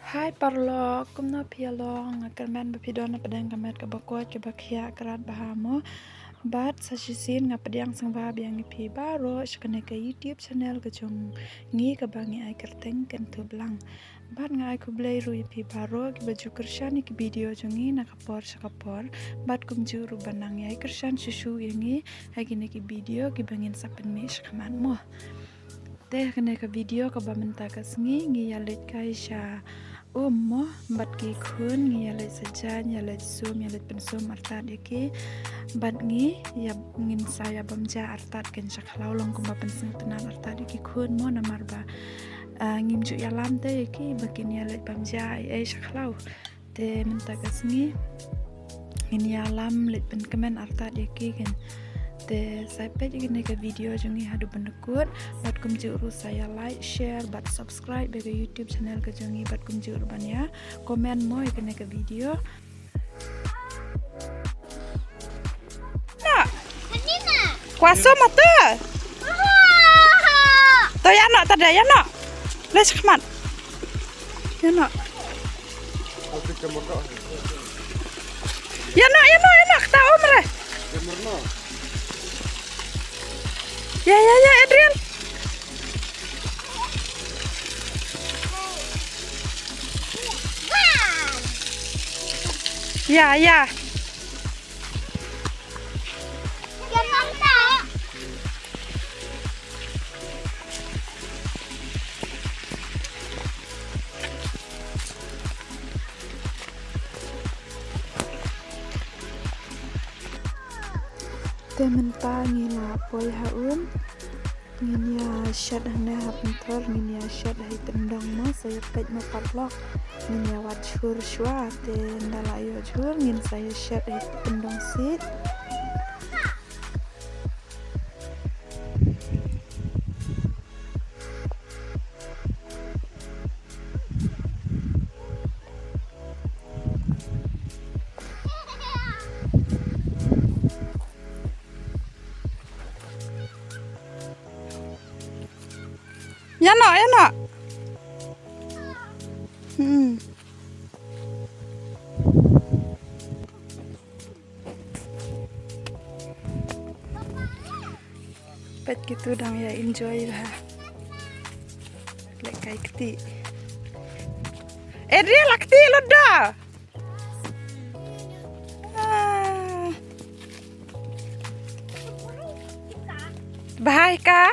Hai parlo, kumno pialong akan man bapidon na padang kamat kabakwa kabakia karat bahamo bat sa sisin nga padang sang biang ipi baro shkane ka YouTube channel ka jong ngi ka bangi ai kerteng kan tu blang bat nga ai kublai ru ipi baro ki baju kershani ki video jongi na kapor sakapor bat kum juru banang ai kershan susu yangi ai ki video ki bangin sapen mi shkaman mo teh kene ka video ka bamenta ka sngi ngi yalet kai sha mo bat ki kun ngi yalet saja yalet sum yalet pensum artat yaki bat ngi ya ngin saya bamja artat ken shaklau long kumba pensung tenan artat yaki kun mo namar ba ngimju yalam te yaki bakin yalet bamja ai shaklau te menta ka sngi ngin yalam let pen kemen artat yaki ken te saya page ini ke video jongi hadu benekut bat kum juru saya like share bat subscribe bagi YouTube channel ke jongi bat kum juru ban ya komen mo ikene ke video na kuasa mata to ya nak tada ya nak les khamat ya nak ya nak tahu mere ya Adrian ya temen pangi la poi haun nginya shat hana hapentor nginya shat hai tendang mo saya pej mo parlok nginya wat chur shwa te ndala yo chur ngin saya shat hai tendang sit ya nak pet gitu dong ya enjoy lah lek kai keti dia lakti lo dah bahai ka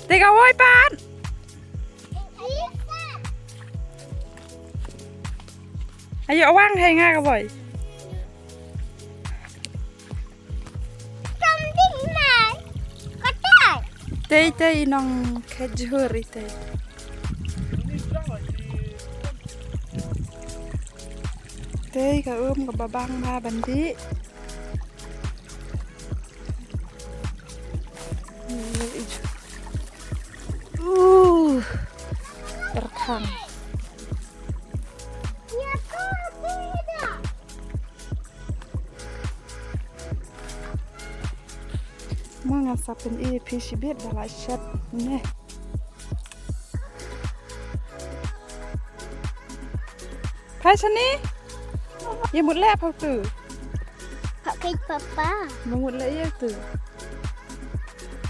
tega woi pan ayo wang hai nga ka boy tei nong khejur ite tei ka ka babang ma bandi terkang mau ngasapin pisibit dalam chat nih hai sini ya một lẹ phao tử họ cây papa một lẹ ya tử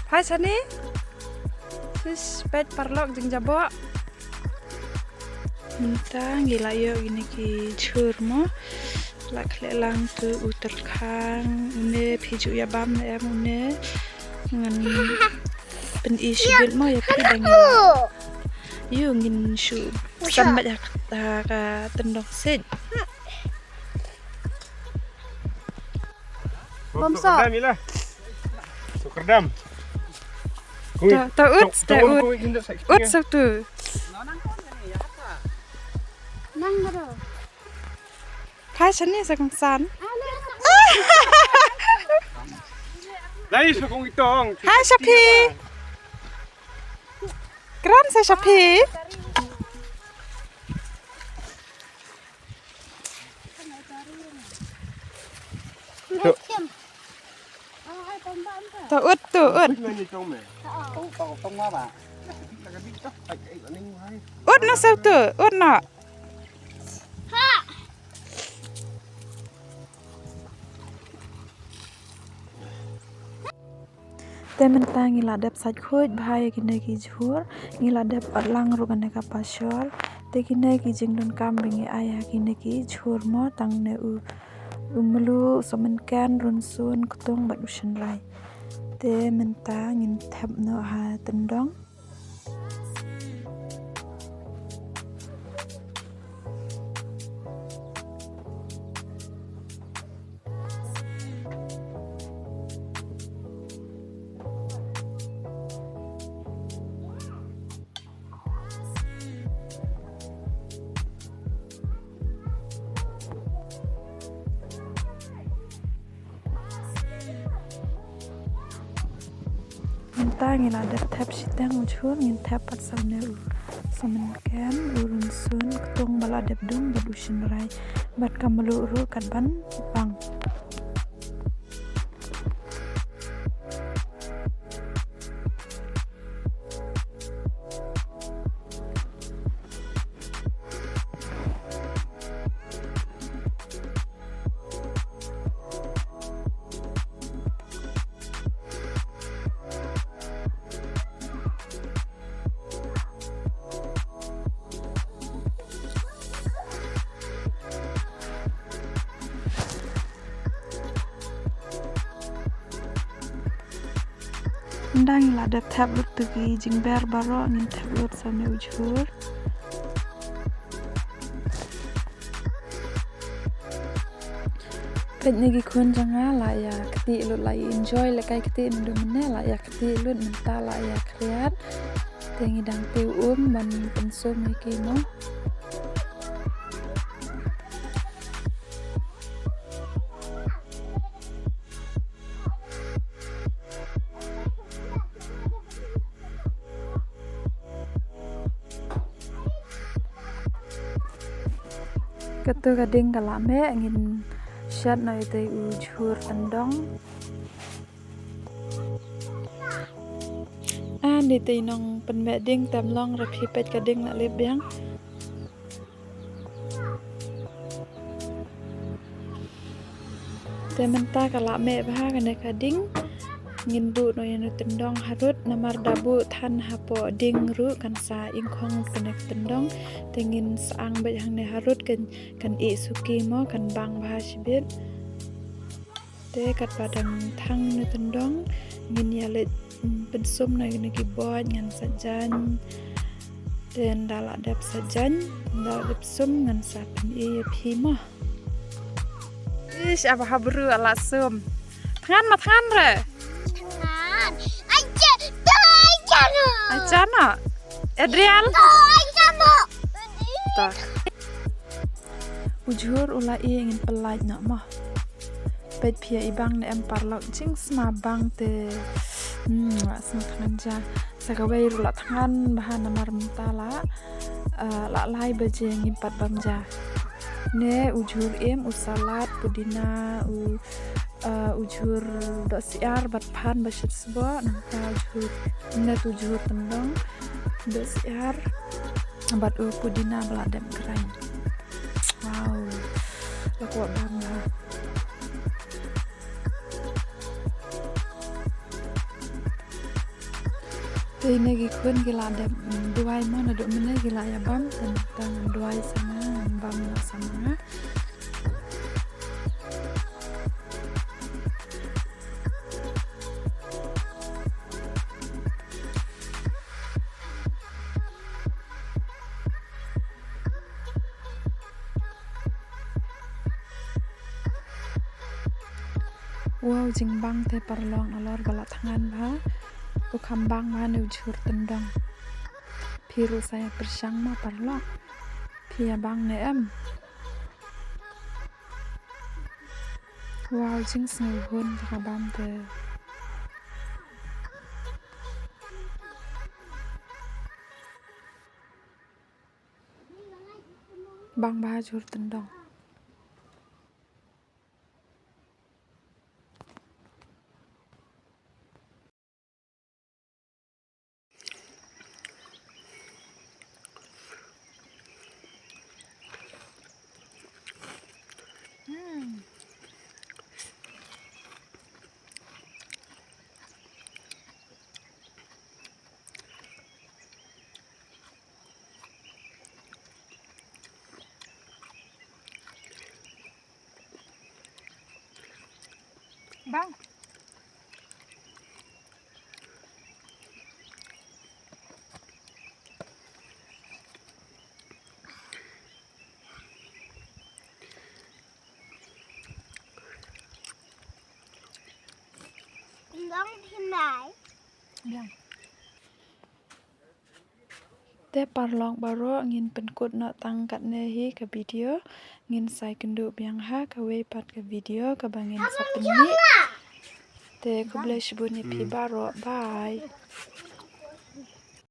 hai sini sis pet parlok jeng jabok minta gila yo gini ki chur mo lak lang tu uterkang une piju ya bam na em une ngan pen isi bil mo ya pi dangi yu ngin shu sambat ya ka tendok sit Bomso. Sukerdam. Ut satu. nang garo Hai sini sakang san. Lai sukong itong. Hai Shapi. Keren saya Shapi. Tuh ut. út nó sao tự út nọ temen ta ngila dep saj khoj bahaya kine ki jhur ngila dep lang ru kane ka pasol te kine ki jingdon kam bingi aya kine ki jhur mo tang ne umlu somen kan run sun kutong bat ushan lai te menta ngin thap no ha tendong menta ngila dep thap sitang ujhur ngin thap pat salne somen kan urun sun kutong bala dep dum bat ushan lai bat kamlu ru kat ban bang ndang la dep thap lut tugi jingber baro ngin thap lut samne ujhur pet negi khun janga la ya kati lut la enjoy la kai kati ndu mene la ya kati lut menta la ya kriat tengi dang tiu ban pensum iki mo ketu gading kalame ngin shat noi te ujhur tendong an di te nong pen me ding tam long ra phi pet gading la le byang te menta kalame bha kane kading ngin bu no yanu tendong harut namar dabu than hapo ding ru kan sa ingkhong kanek tendong tengin saang ba hang ne harut kan e suki mo kan bang bha shibit te kat padang thang ne tendong ngin yale pensum na ne ki boy ngan sajan ten dala dep sajan dala dep sum ngan sa pen e phi mo ish aba habru ala sum tangan re Ajana Adrian tak ujhur ulai ingin pelaj nak mah pet pia ibang ne em parlok jing sma bang te semanja sakawai rula tangan bahan namar mentala la lai beje ngimpat bangja ne ujhur em usalat pudina ujhur do siar bat phan basit sbo nangka ujhur ne ujhur tendong do siar bat pudina beladem kerain wow laku bangga ini gikun gila ada duai mana duk mana gila ya bam tentang duai sama bam sama wow jingbang te parlong alor bala tangan ba ukambang mana ujhur tendang piru saya bersang ma parlong pia bang ne em wow jing snehun kabam te bang ba ujhur tendang Bang. Long thì mãi. Bang. Te parlong baro ngin penkut no tangkat nehi ke video ngin sai kendu biang ha ke pat ke video ke bangin sapeni te kuble shibuni pi baro bye.